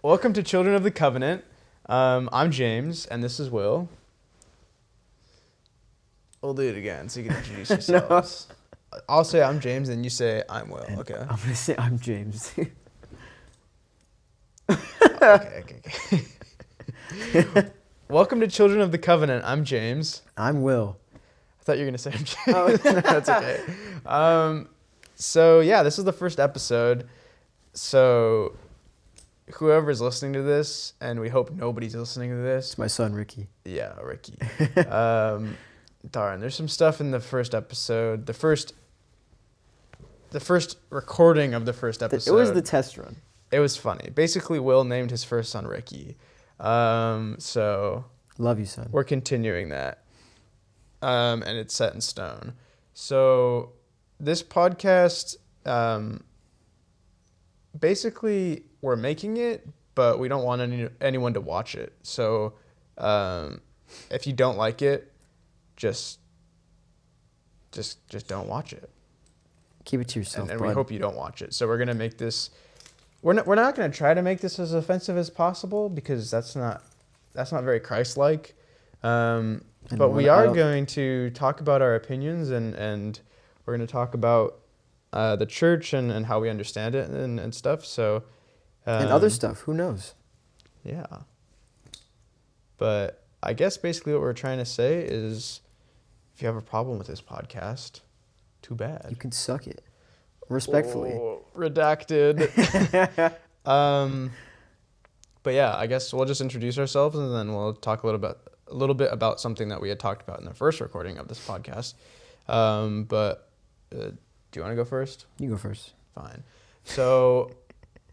Welcome to Children of the Covenant. I'm James, and this is Will. We'll do it again so you can introduce yourselves. I'll say I'm James, and you say I'm Will. And Okay. I'm gonna say I'm James. Okay. Welcome to Children of the Covenant. I'm James. I'm Will. I thought you were going to say I'm James. Oh. That's okay. This is the first episode. So whoever's listening to this, and we hope nobody's listening to this. It's my son, Ricky. Yeah, Ricky. Darn, there's some stuff in the first episode. The first recording of the first episode. It was the test run. It was funny. Basically, Will named his first son Ricky. So Love you, son. we're continuing that. And it's set in stone. So this podcast, basically we're making it, but we don't want anyone to watch it. So if you don't like it, just don't watch it. Keep it to yourself, And bud. we hope you don't watch it. So we're gonna make this. We're not gonna try to make this as offensive as possible because that's not very Christ-like. But we are going to talk about our opinions and we're going to talk about the church and how we understand it and stuff. So and other stuff. Who knows? Yeah. But I guess basically what we're trying to say is if you have a problem with this podcast, too bad. You can suck it. Respectfully. Oh, redacted. But yeah, I guess we'll just introduce ourselves and then we'll talk a little bit about something that we had talked about in the first recording of this podcast. Do you want to go first? You go first. Fine. So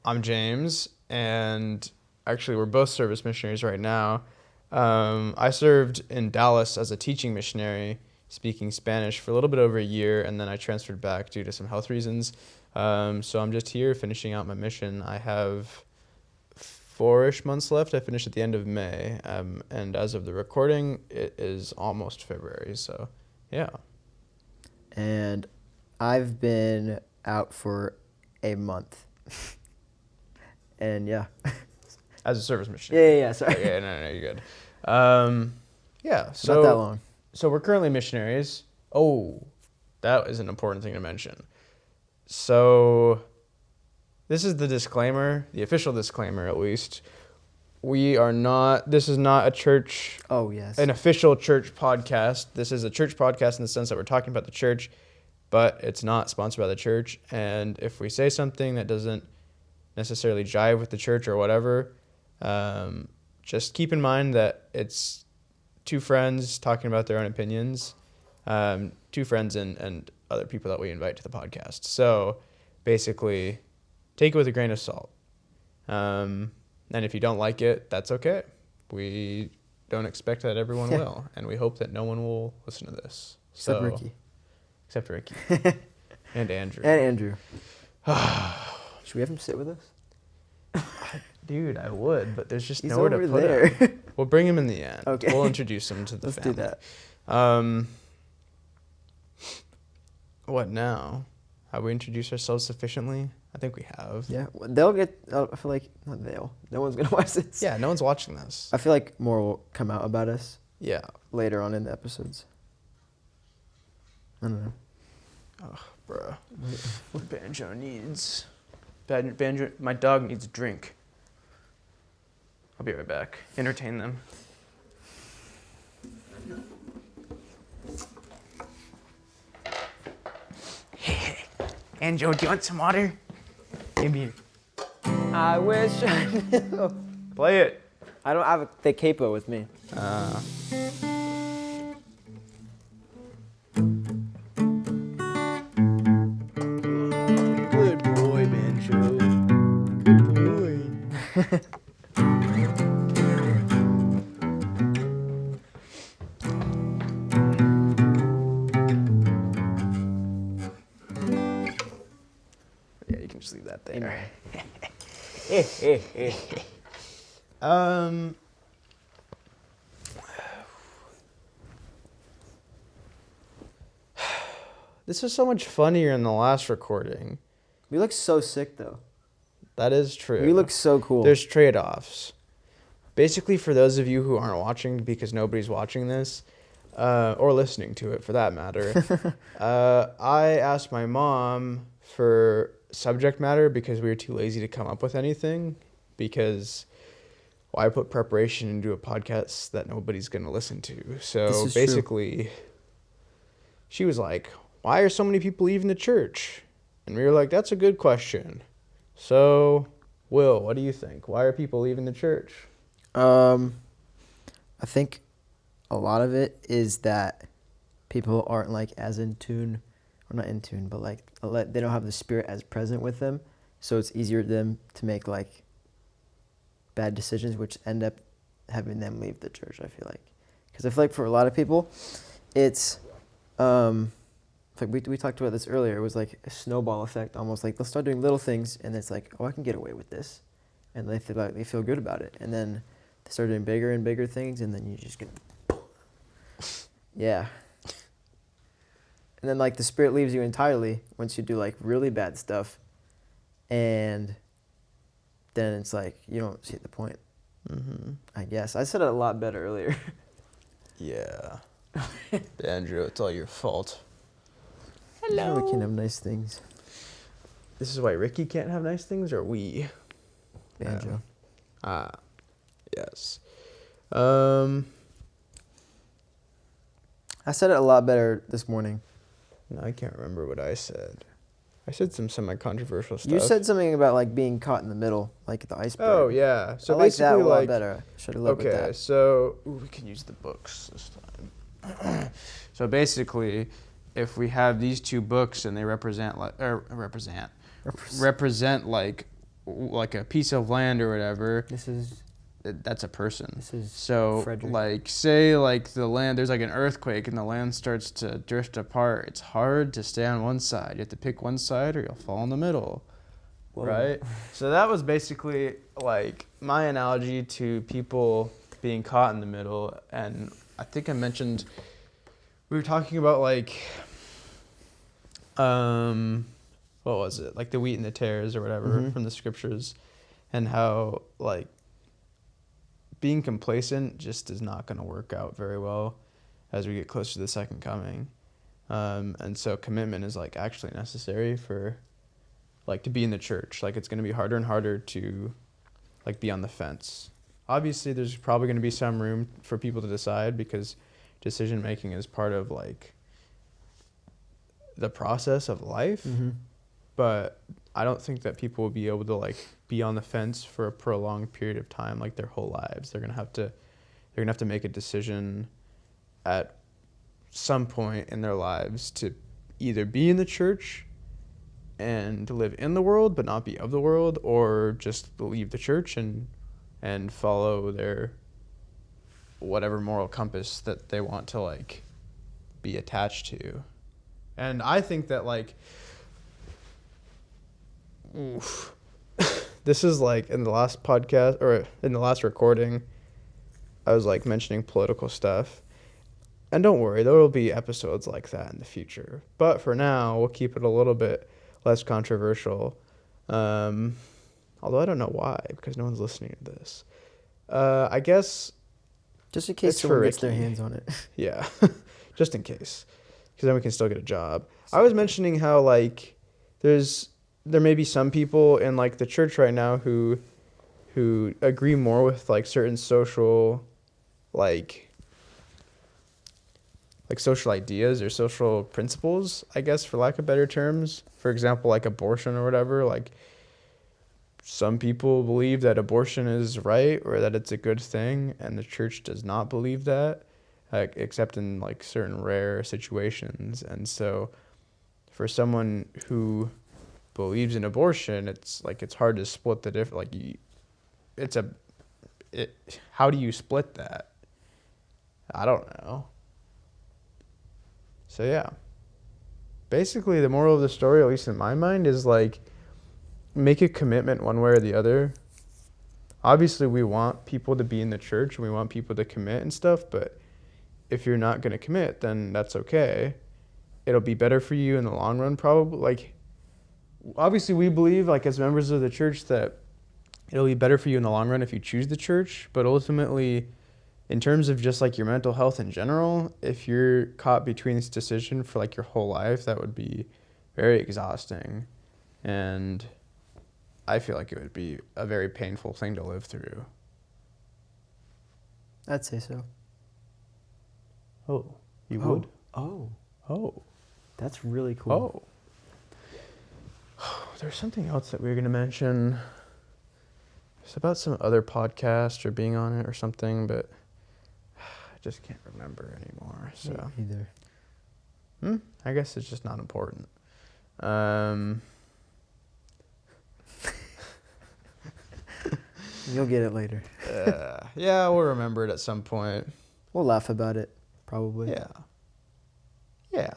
I'm James, and actually we're both service missionaries right now. I served in Dallas as a teaching missionary, speaking Spanish for a little bit over a year, and then I transferred back due to some health reasons. So I'm just here finishing out my mission. I have 4-ish months left. I finished at the end of May, and as of the recording, it is almost February. So, yeah. And I've been out for a month. And yeah. As a service missionary. Yeah. Sorry. Okay, no, you're good. Yeah. So Not that long. So we're currently missionaries. Oh, that is an important thing to mention. So this is the disclaimer, the official disclaimer at least. This is not a church. Oh, yes. An official church podcast. This is a church podcast in the sense that we're talking about the church, but it's not sponsored by the church. And if we say something that doesn't necessarily jive with the church or whatever, just keep in mind that it's two friends talking about their own opinions, two friends and other people that we invite to the podcast. So basically, take it with a grain of salt. And if you don't like it, that's okay. We don't expect that everyone will. And we hope that no one will listen to this. Except Ricky. Except Ricky. And Andrew. And Andrew. Should we have him sit with us? Dude, I would, but there's just He's nowhere to over put there. him. We'll bring him in the end. Okay. We'll introduce him to the Let's family. do that. What now? Have we introduced ourselves sufficiently? I think we have. Yeah. They'll get, I feel like, not they'll. No one's going to watch this. Yeah, no one's watching this. I feel like more will come out about us Yeah. later on in the episodes. I don't know. Oh, bruh. Banjo needs... Banjo, my dog needs a drink. I'll be right back. Entertain them. Banjo, do you want some water? Give me. I wish I knew. Play it. I don't have the capo with me. Good boy, Banjo. Good boy. Yeah, you can just leave that there. This was so much funnier in the last recording. We look so sick though. That is true. We look so cool. There's trade-offs. Basically, for those of you who aren't watching, because nobody's watching this, or listening to it for that matter, I asked my mom for subject matter because we were too lazy to come up with anything, because why put preparation into a podcast that nobody's going to listen to? So basically, she was like, why are so many people leaving the church? And we were like, that's a good question. So, Will, what do you think? Why are people leaving the church? I think a lot of it is that people aren't like as in tune, or not in tune, but like they don't have the Spirit as present with them, so it's easier for them to make like bad decisions, which end up having them leave the church. I feel like, because I feel like for a lot of people, it's like we talked about this earlier. It was like a snowball effect, almost like they'll start doing little things, and it's like, oh, I can get away with this, and they feel good about it, and then they start doing bigger and bigger things, and then you just get, yeah. And then like the Spirit leaves you entirely once you do like really bad stuff, and then it's like you don't see the point. Mm-hmm. I guess I said it a lot better earlier. Yeah. Andrew, it's all your fault. Now we can have nice things. This is why Ricky can't have nice things, or we? Banjo. Yes. I said it a lot better this morning. No, I can't remember what I said. I said some semi-controversial stuff. You said something about like being caught in the middle, like the iceberg. Oh, yeah. So I like that a basically, lot better. Should have loved with okay, that. so we can use the books this time. So basically, if we have these two books and they represent like a piece of land or whatever, that's a person. This is so Frederick. Like say like the land, there's like an earthquake and the land starts to drift apart. It's hard to stay on one side. You have to pick one side or you'll fall in the middle. Whoa. Right? So that was basically like my analogy to people being caught in the middle. And I think I mentioned, we were talking about like, what was it? Like the wheat and the tares or whatever from the scriptures, and how like being complacent just is not going to work out very well as we get closer to the second coming. And so commitment is like actually necessary for like to be in the church. Like it's going to be harder and harder to like be on the fence. Obviously there's probably going to be some room for people to decide, because decision making is part of like the process of life. But I don't think that people will be able to like be on the fence for a prolonged period of time, like their whole lives. They're gonna have to make a decision at some point in their lives to either be in the church and to live in the world but not be of the world, or just leave the church and follow their whatever moral compass that they want to like be attached to. And I think that like, oof. This is like in the last podcast or in the last recording, I was like mentioning political stuff. And don't worry, there will be episodes like that in the future. But for now, we'll keep it a little bit less controversial. Although I don't know why, because no one's listening to this. I guess just in case it's someone for gets their Ricky. hands on it. Yeah, just in case, because then we can still get a job. I was mentioning how like there may be some people in like the church right now who agree more with like certain social like social ideas or social principles, I guess, for lack of better terms. For example, like abortion or whatever. Like some people believe that abortion is right or that it's a good thing, and the church does not believe that, except in like certain rare situations. And so for someone who believes in abortion, it's like it's hard to split the different. Like how do you split that? I don't know. So yeah, basically the moral of the story, at least in my mind, is like make a commitment one way or the other. Obviously we want people to be in the church and we want people to commit and stuff, but if you're not going to commit, then that's okay. It'll be better for you in the long run, probably. Like obviously we believe, like as members of the church, that it'll be better for you in the long run if you choose the church. But ultimately, in terms of just like your mental health in general, if you're caught between this decision for like your whole life, that would be very exhausting. And I feel like it would be a very painful thing to live through. I'd say so. Oh, you would? Oh, Oh. that's really cool. Oh. There's something else that we were going to mention. It's about some other podcast or being on it or something, but I just can't remember anymore. So Me either. I guess it's just not important. You'll get it later. Yeah, we'll remember it at some point. We'll laugh about it, probably. Yeah. Yeah.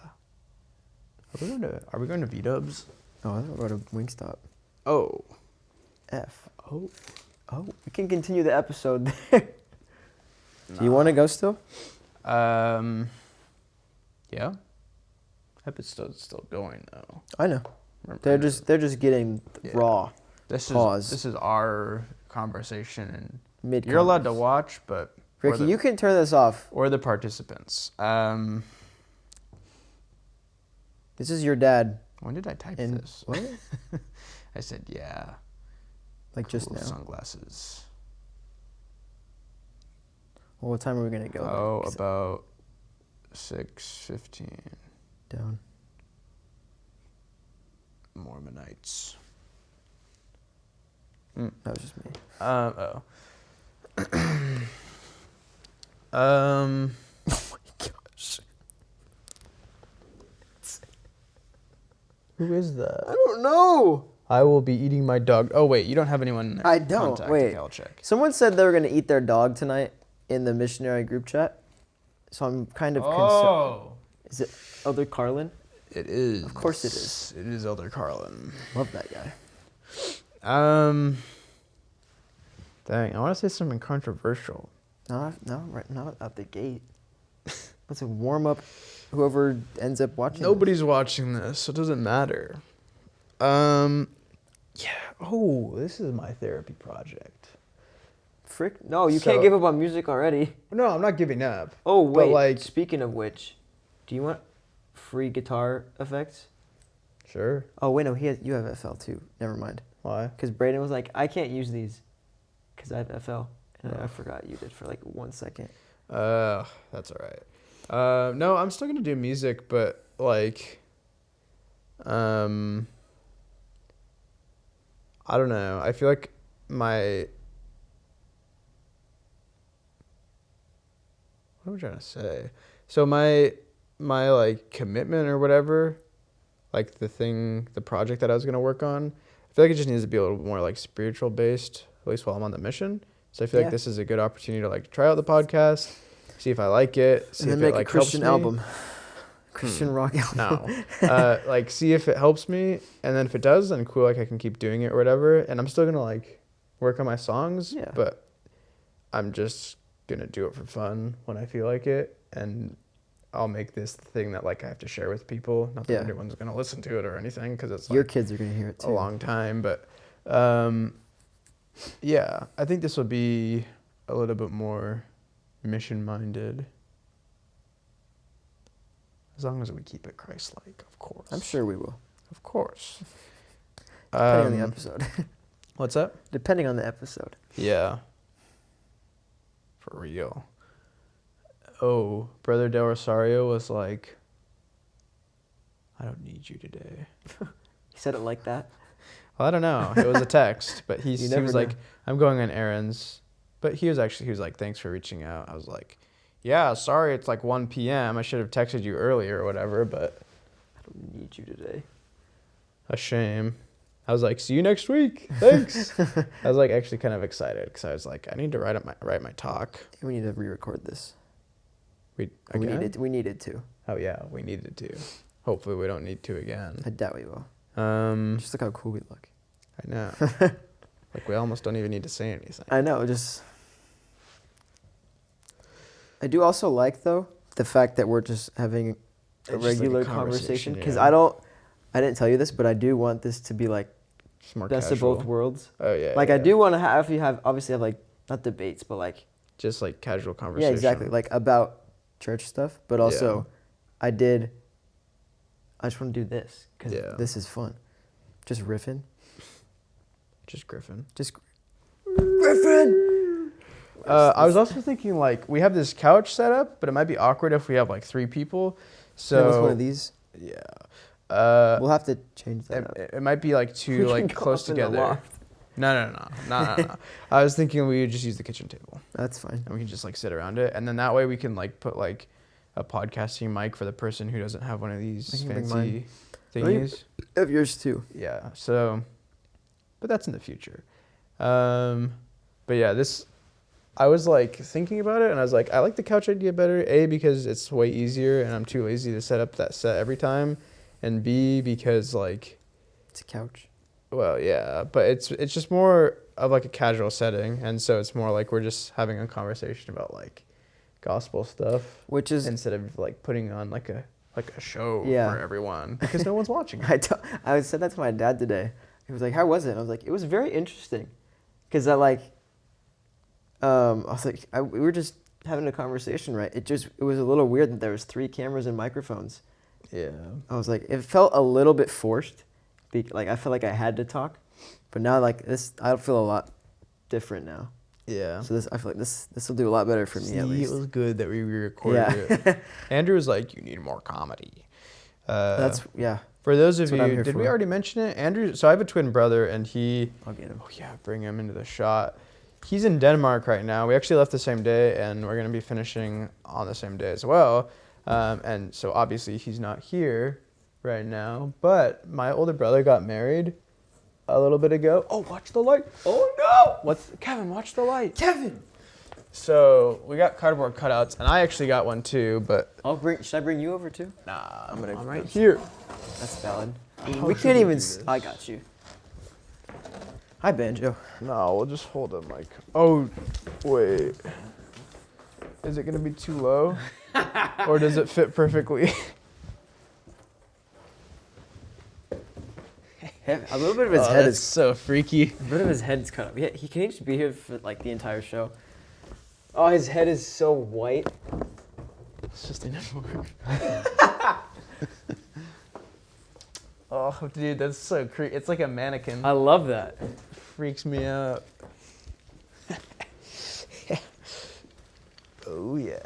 Are we going to V-Dubs? Oh, I thought we were going to Wingstop. Oh. F. Oh. Oh, we can continue the episode there. Do you want to go still? Yeah. Episode's still going though. I know. They're just getting raw. This Pause. is our conversation, and Mid. you're allowed to watch, but Ricky, you can turn this off. Or the participants. This is your dad. When did I type this? What? I said yeah. Like just Cool now. Sunglasses. Well, what time are we gonna go? Oh, about 6:15. Down. Mormonites. That was just me. Oh. Oh my gosh. Who is that? I don't know. I will be eating my dog. Oh wait, you don't have anyone. I don't. Contact. Wait. Okay, I'll check. Someone said they were gonna eat their dog tonight in the missionary group chat, so I'm kind of concerned. Oh. Is it Elder Carlin? It is. Of course it is. It is Elder Carlin. Love that guy. Dang, I want to say something controversial. No, right now out the gate. Let's warm up. Whoever ends up watching. Nobody's watching this, so it doesn't matter. Yeah. Oh, this is my therapy project. Frick! No, you So- can't give up on music already. No, I'm not giving up. Oh But, wait. like- Speaking of which, do you want free guitar effects? Sure. Oh wait, no, you have FL too. Never mind. Why? Because Braden was like, I can't use these, because I have FL, and I forgot you did for like 1 second. That's all right. No, I'm still gonna do music, but like, I don't know. I feel like what am I trying to say? So my like commitment or whatever, like the project that I was gonna work on, I feel like it just needs to be a little more like spiritual based, at least while I'm on the mission. So I feel Yeah. like this is a good opportunity to like try out the podcast, see if I like it, see And then if make it like a Christian helps me. album. Christian rock album. No. Like see if it helps me, and then if it does, then cool, like I can keep doing it or whatever. And I'm still gonna like work on my songs, Yeah. but I'm just gonna do it for fun when I feel like it, and I'll make this the thing that like I have to share with people. Not that Yeah. anyone's gonna listen to it or anything, because it's Your like kids are gonna hear it too. a long time. But yeah, I think this will be a little bit more mission minded. As long as we keep it Christ-like, of course. I'm sure we will. Of course. Depending on the episode. What's up? Depending on the episode. Yeah. For real. Oh, Brother Del Rosario was like, I don't need you today. He said it like that. Well, I don't know. It was a text, but he never was know. like, I'm going on errands. But he was like, thanks for reaching out. I was like, yeah, sorry, it's like 1 p.m. I should have texted you earlier or whatever, but I don't need you today. a shame. I was like, see you next week. Thanks. I was like actually kind of excited because I was like, I need to write my talk. We need to re-record this. We We needed to. Oh yeah, we needed to. Hopefully we don't need to again. I doubt we will. Just look how cool we look. I know. Like we almost don't even need to say anything. I know, just... I do also like, though, the fact that we're just having a It's just like a regular conversation, conversation. Because yeah. I didn't tell you this, but I do want this to be like Just more best casual. of both worlds. Oh yeah. Like yeah. I do want to have obviously have like not debates, but like Just like casual yeah, conversation. exactly, like about church stuff. But also, I just want to do this because Yeah. this is fun. Just riffing. Just Griffin. Just Griffin. I was also thinking like we have this couch set up, but it might be awkward if we have like 3 people. So with one of these. yeah. We'll have to change that up. It might be like too We can like go close up in the together. loft. No. I was thinking we would just use the kitchen table That's fine. and we can just like sit around it, and then that way we can like put like a podcasting mic for the person who doesn't have one of I these can bring fancy mine. thingies. Of yours too. Yeah. So, but that's in the future. But yeah, I was like thinking about it, and I was like, I like the couch idea better. A, because it's way easier, and I'm too lazy to set up that set every time, and B, because like, It's a couch. well, yeah, but it's just more of like a casual setting, and so it's more like we're just having a conversation about like gospel stuff, Which is instead of like putting on like a show Yeah. for everyone because no one's watching. I said that to my dad today. He was like, "How was it?" And I was like, "It was very interesting," because I was like, we were just having a conversation, right? It was a little weird that there was 3 cameras and microphones. Yeah. I was like, it felt a little bit forced, like I felt like I had to talk, but now like this, I feel a lot different now. Yeah. So I feel like this will do a lot better for me at least. It was good that we recorded Yeah. it. Andrew was like, "You need more comedy." Yeah. For those of That's what I'm you, here did we for. already mention it? Andrew. So I have a twin brother, and he. I'll get him. Oh yeah, bring him into the shot. He's in Denmark right now. We actually left the same day, and we're gonna be finishing on the same day as well. And so obviously he's not here right now. But my older brother got married a little bit ago. Oh, watch the light! Oh no! Kevin? Watch the light! Kevin. So we got cardboard cutouts, and I actually got one too. But Should I bring you over too? nah, I'm gonna- right here. That's valid. How We should can't we even. do this? I got you. Hi, Banjo. No, we'll just hold the mic. Oh, wait. Is it gonna be too low, or does it fit perfectly? A little bit of his head is. so freaky. A bit of his head's cut off. Yeah, he can just be here for like the entire show. Oh, his head is so white. It's just enough work. Oh, dude, that's so creepy. It's like a mannequin. I love that. Freaks me out. Oh yeah,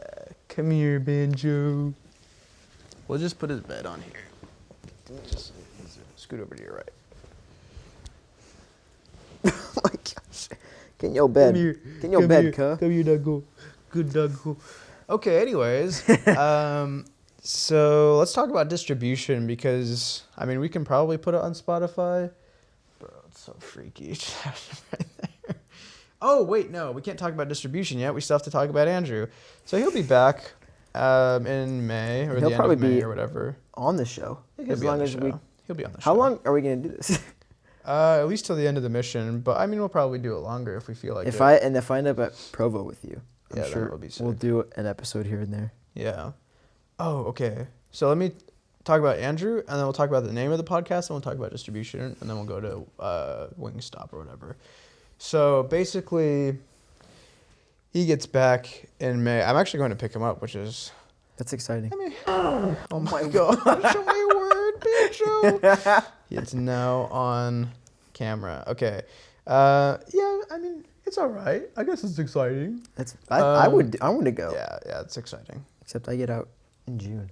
come here, Banjo. We'll just put his bed on here. Just scoot over to your right. Oh my gosh. Get in your bed. Come here. Get in your Come bed, here. cuh. Come here, Duggo. Good Duggo. Okay, anyways. So let's talk about distribution because, I mean, we can probably put it on Spotify. Bro, it's so freaky. Right there. Oh, wait, no. We can't talk about distribution yet. We still have to talk about Andrew. So he'll be back in May or He'll the end probably of May be or whatever. On the show. He'll As be on long the as show. we. He'll be on the show. How long are we gonna do this? At least till the end of the mission. But, I mean, we'll probably do it longer if we feel like if it. I end up at Provo with you, I'm Yeah, then sure it'll be we'll sick. do an episode here and there. Yeah. Oh, okay. So let me talk about Andrew, and then we'll talk about the name of the podcast, and we'll talk about distribution, and then we'll go to Wingstop or whatever. So basically, he gets back in May. I'm actually going to pick him up, which is... That's exciting. I mean, oh my gosh, my word, Banjo. It's now on camera. Okay. Yeah, I mean, it's all right. I guess it's exciting. I want to go. Yeah, it's exciting. Except I get out in June.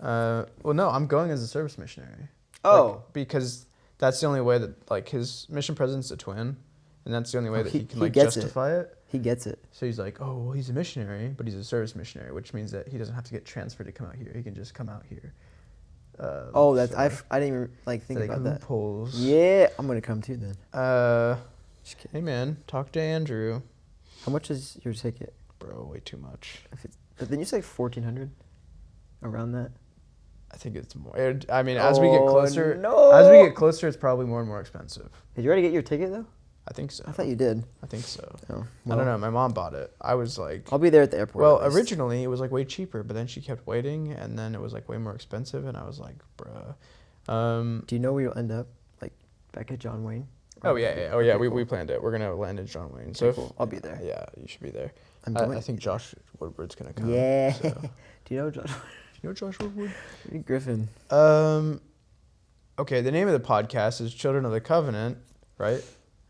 Well, no, I'm going as a service missionary. Oh. Like, because that's the only way that, like, his mission president's a twin, and that's the only way that he can, like, gets it. justify it. He gets it. So he's like, oh, well, he's a missionary, but he's a service missionary, which means that he doesn't have to get transferred to come out here. He can just come out here. I didn't even think about that. Loopholes. Yeah, I'm gonna come too then. Just kidding. Hey, man, talk to Andrew. How much is your ticket? Bro, way too much. But then you say 1,400, around that. I think it's more. I mean, as we get closer, no. as we get closer, it's probably more and more expensive. Did you already get your ticket though? I think so. I thought you did. I think so. Oh, I don't know. My mom bought it. I was like, I'll be there at the airport. well, at least. originally it was like way cheaper, but then she kept waiting, and then it was like way more expensive, and I was like, bruh. Um, Do you know where you'll end up? Like back at John Wayne? oh yeah, yeah, oh yeah. Okay, We cool. planned it. We're gonna land in John Wayne. So Okay, if, cool. I'll be there. yeah, you should be there. I'm I going. think Josh Woodward's gonna come. Yeah. So. Do you know John You know Josh Woodward? Griffin? Okay, the name of the podcast is Children of the Covenant, right?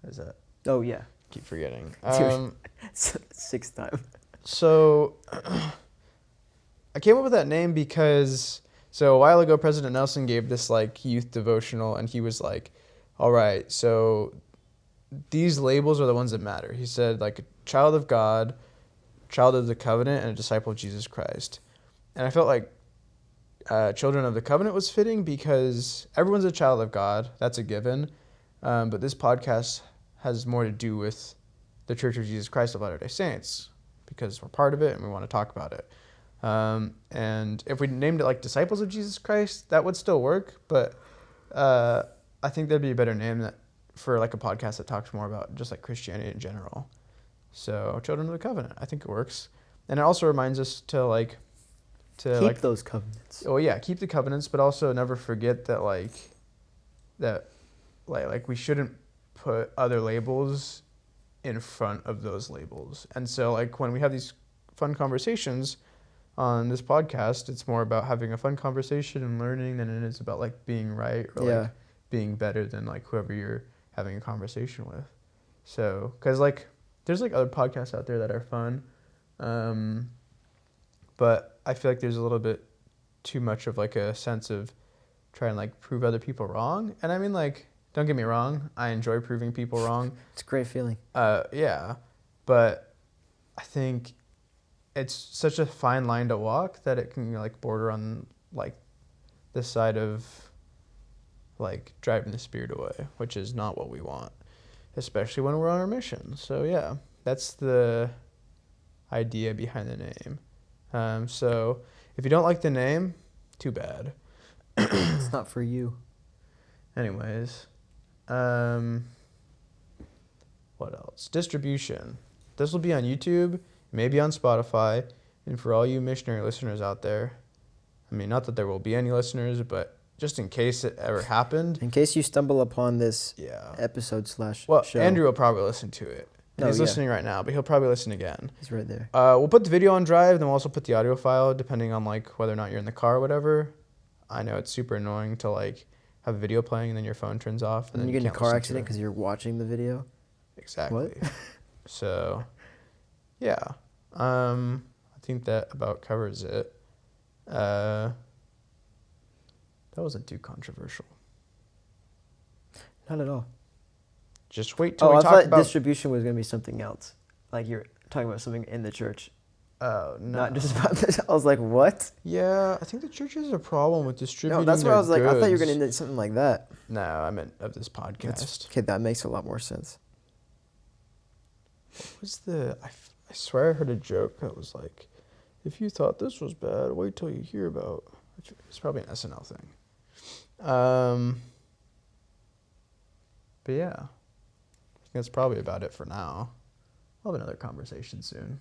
Is that? Oh yeah. Keep forgetting. Dude. Sixth time. So I came up with that name because so a while ago President Nelson gave this like youth devotional and he was like, all right, so these labels are the ones that matter. He said like a child of God, child of the covenant, and a disciple of Jesus Christ. And I felt like Children of the Covenant was fitting because everyone's a child of God. That's a given. But this podcast has more to do with the Church of Jesus Christ of Latter-day Saints because we're part of it and we want to talk about it. And if we named it like Disciples of Jesus Christ, that would still work. But I think that'd be a better name for like a podcast that talks more about just like Christianity in general. So Children of the Covenant, I think it works. And it also reminds us to Keep those covenants. Oh yeah, keep the covenants, but also never forget that we shouldn't put other labels in front of those labels. And so like when we have these fun conversations on this podcast, it's more about having a fun conversation and learning than it is about like being right or like being better than like whoever you're having a conversation with. So, cause like there's like other podcasts out there that are fun. But I feel like there's a little bit too much of like a sense of trying to like prove other people wrong. And I mean like, don't get me wrong, I enjoy proving people wrong. It's a great feeling. Yeah, but I think it's such a fine line to walk that it can like border on like the side of like driving the spirit away, which is not what we want, especially when we're on our mission. So yeah, that's the idea behind the name. So if you don't like the name, too bad. It's not for you. Anyways, what else? Distribution. This will be on YouTube, maybe on Spotify, and for all you missionary listeners out there, I mean, not that there will be any listeners, but just in case it ever happened. In case you stumble upon this episode / show. Andrew will probably listen to it. He's listening right now, but he'll probably listen again. He's right there. We'll put the video on Drive, then we'll also put the audio file, depending on like whether or not you're in the car or whatever. I know it's super annoying to like have a video playing and then your phone turns off. And then you get in a car accident because you're watching the video. Exactly. What? So, yeah. I think that about covers it. That wasn't too controversial. Not at all. Just wait till we talk about... I thought distribution was going to be something else. Like you're talking about something in the church. Oh, no. Not just about this. I was like, what? Yeah, I think the church has a problem with distributing. No, that's what I was like. goods. I thought you were going to end something like that. No, I meant of this podcast. Okay, that makes a lot more sense. What was I swear I heard a joke that was like, if you thought this was bad, wait till you hear about... It's probably an SNL thing. But yeah, I think that's probably about it for now. We'll have another conversation soon.